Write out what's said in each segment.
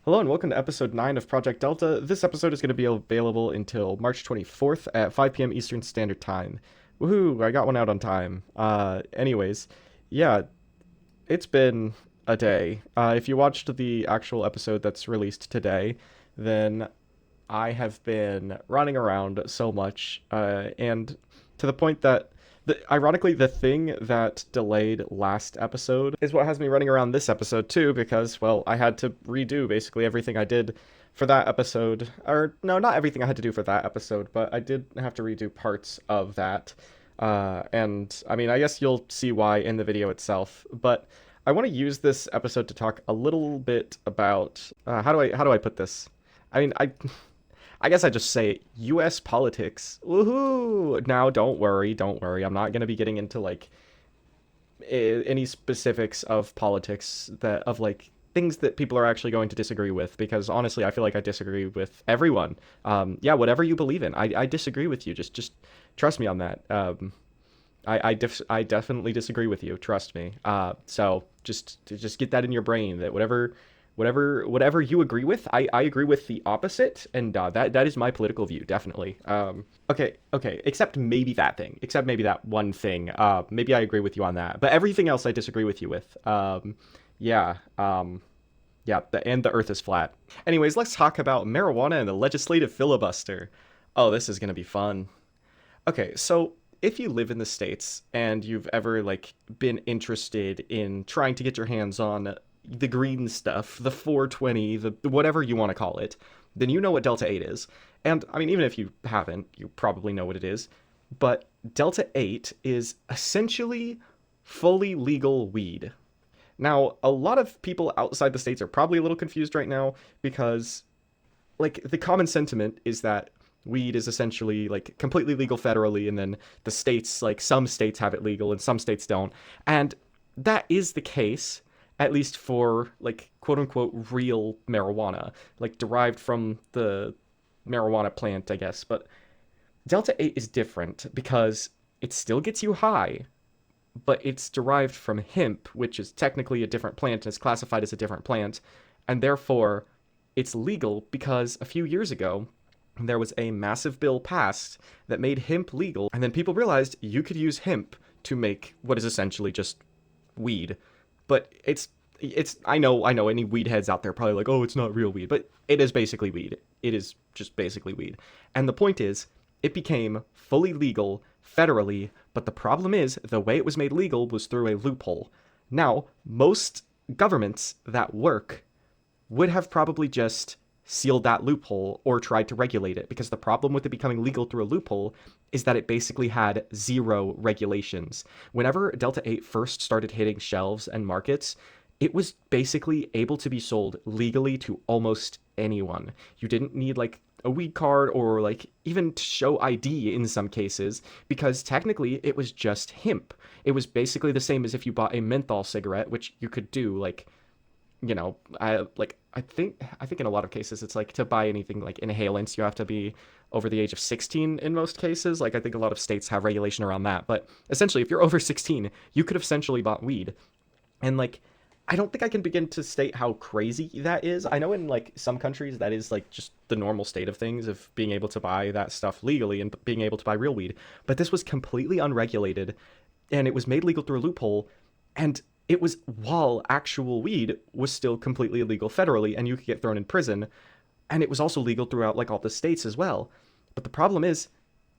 Hello and welcome to episode 9 of Project Delta. This episode is going to be available until March 24th at 5 p.m. Eastern Standard Time. Woohoo, I got one out on time. Anyways, yeah, it's been a day. If you watched the actual episode that's released today, then I have been running around so much, and to the point that ironically, the thing that delayed last episode is what has me running around this episode too, because, well, I had to redo basically everything I did for that episode. Or, no, not everything I had to do for that episode, but I did have to redo parts of that. And, I mean, I guess you'll see why in the video itself, but I want to use this episode to talk a little bit about, how do I put this? I mean, I guess I just say U.S. politics. Woohoo! Now, don't worry. I'm not gonna be getting into like any specifics of politics like things that people are actually going to disagree with. Because honestly, I feel like I disagree with everyone. Yeah, whatever you believe in, I disagree with you. Just trust me on that. I definitely disagree with you. Trust me. So just get that in your brain that whatever you agree with, I agree with the opposite, and that is my political view, definitely. Okay, except maybe that one thing. Maybe I agree with you on that, but everything else I disagree with you with. Yeah, yeah, and the Earth is flat. Anyways, let's talk about marijuana and the legislative filibuster. Oh, this is gonna be fun. Okay, so if you live in the States and you've ever like been interested in trying to get your hands on the green stuff, the 420, the whatever you want to call it, then you know what Delta 8 is. And I mean, even if you haven't, you probably know what it is. But Delta 8 is essentially fully legal weed. Now, a lot of people outside the States are probably a little confused right now because, like, the common sentiment is that weed is essentially like completely legal federally, and then the states, like some states have it legal and some states don't. And that is the case, at least for like quote unquote real marijuana, like derived from the marijuana plant, I guess. But Delta 8 is different because it still gets you high, but it's derived from hemp, which is technically a different plant and is classified as a different plant, and therefore it's legal because a few years ago there was a massive bill passed that made hemp legal, and then people realized you could use hemp to make what is essentially just weed. But it's I know any weed heads out there probably like, oh, it's not real weed, but it is basically weed. It is just basically weed. And the point is, it became fully legal federally, but the problem is the way it was made legal was through a loophole. Now, most governments that work would have probably just sealed that loophole or tried to regulate it, because the problem with it becoming legal through a loophole is that it basically had zero regulations. Whenever Delta 8 first started hitting shelves and markets, it was basically able to be sold legally to almost anyone. You didn't need like a weed card or like even to show ID in some cases, because technically it was just hemp. It was basically the same as if you bought a menthol cigarette, which you could do like, you know, I think in a lot of cases it's like to buy anything like inhalants you have to be over the age of 16 in most cases. Like I think a lot of states have regulation around that, but essentially if you're over 16, you could have essentially bought weed. And like I don't think I can begin to state how crazy that is. I know in like some countries that is like just the normal state of things of being able to buy that stuff legally and being able to buy real weed, but this was completely unregulated and it was made legal through a loophole, and it was while actual weed was still completely illegal federally and you could get thrown in prison, and it was also legal throughout like all the states as well. But the problem is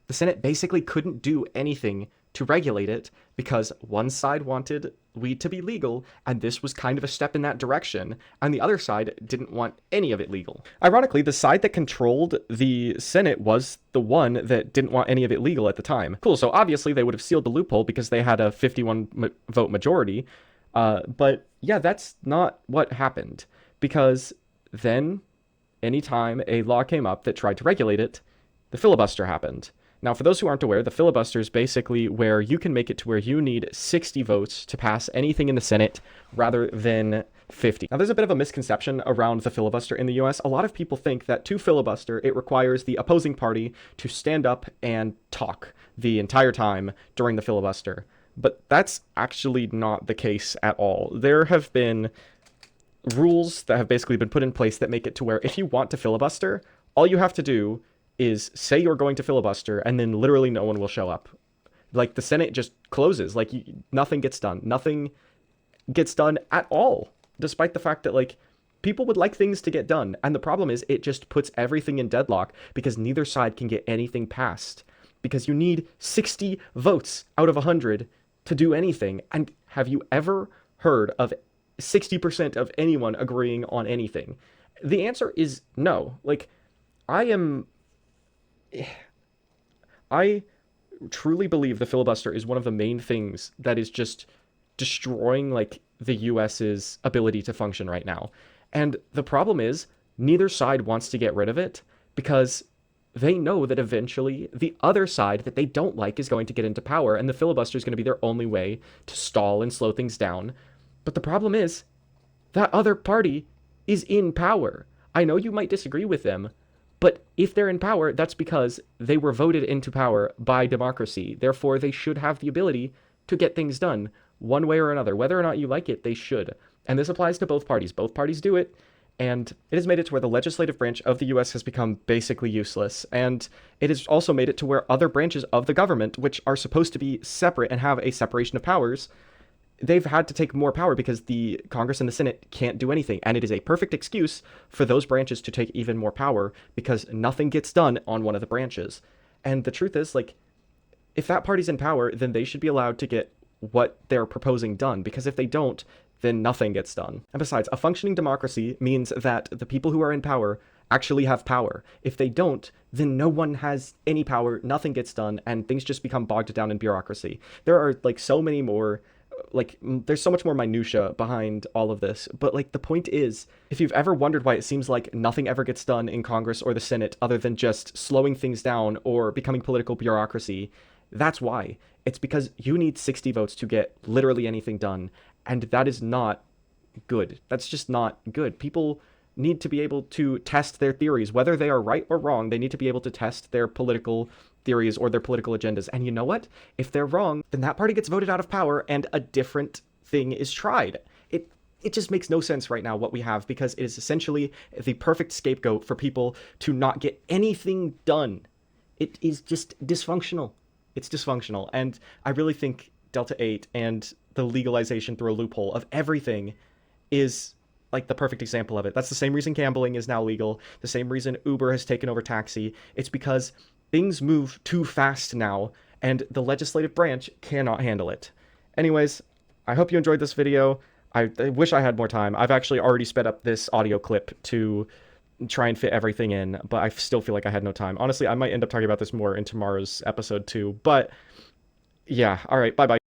the Senate basically couldn't do anything to regulate it because one side wanted weed to be legal, and this was kind of a step in that direction, and the other side didn't want any of it legal. Ironically, the side that controlled the Senate was the one that didn't want any of it legal at the time. Cool, so obviously they would have sealed the loophole because they had a 51 vote majority, but yeah, that's not what happened, because then anytime a law came up that tried to regulate it, the filibuster happened. Now, for those who aren't aware, the filibuster is basically where you can make it to where you need 60 votes to pass anything in the Senate rather than 50. Now, there's a bit of a misconception around the filibuster in the US. A lot of people think that to filibuster, it requires the opposing party to stand up and talk the entire time during the filibuster. But that's actually not the case at all. There have been rules that have basically been put in place that make it to where if you want to filibuster, all you have to do is say you're going to filibuster, and then literally no one will show up. Like the Senate just closes. Like nothing gets done. Nothing gets done at all, despite the fact that like people would like things to get done. And the problem is it just puts everything in deadlock because neither side can get anything passed. Because you need 60 votes out of 100 to do anything. And have you ever heard of 60% of anyone agreeing on anything? The answer is no. Like, I am. I truly believe the filibuster is one of the main things that is just destroying like the US's ability to function right now. And the problem is neither side wants to get rid of it because they know that eventually the other side that they don't like is going to get into power, and the filibuster is going to be their only way to stall and slow things down. But the problem is that other party is in power. I know you might disagree with them, but if they're in power, that's because they were voted into power by democracy. Therefore, they should have the ability to get things done one way or another. Whether or not you like it, they should. And this applies to both parties. Both parties do it, and it has made it to where the legislative branch of the US has become basically useless. And it has also made it to where other branches of the government, which are supposed to be separate and have a separation of powers, they've had to take more power because the Congress and the Senate can't do anything. And it is a perfect excuse for those branches to take even more power because nothing gets done on one of the branches. And the truth is, like, if that party's in power, then they should be allowed to get what they're proposing done, because if they don't, then nothing gets done. And besides, a functioning democracy means that the people who are in power actually have power. If they don't, then no one has any power, nothing gets done, and things just become bogged down in bureaucracy. There are like so many more there's so much more minutia behind all of this, but like the point is, if you've ever wondered why it seems like nothing ever gets done in Congress or the Senate other than just slowing things down or becoming political bureaucracy, that's why. It's because you need 60 votes to get literally anything done, and that is not good. That's just not good. People need to be able to test their theories, whether they are right or wrong. They need to be able to test their political theories or their political agendas. And you know what? If they're wrong, then that party gets voted out of power and a different thing is tried. It just makes no sense right now what we have, because it is essentially the perfect scapegoat for people to not get anything done. It is just dysfunctional. It's dysfunctional. And I really think Delta 8 and the legalization through a loophole of everything is like the perfect example of it. That's the same reason gambling is now legal, the same reason Uber has taken over taxi. It's because things move too fast now, and the legislative branch cannot handle it. Anyways, I hope you enjoyed this video. I wish I had more time. I've actually already sped up this audio clip to try and fit everything in, but I still feel like I had no time. Honestly, I might end up talking about this more in tomorrow's episode too, but yeah, all right, bye-bye.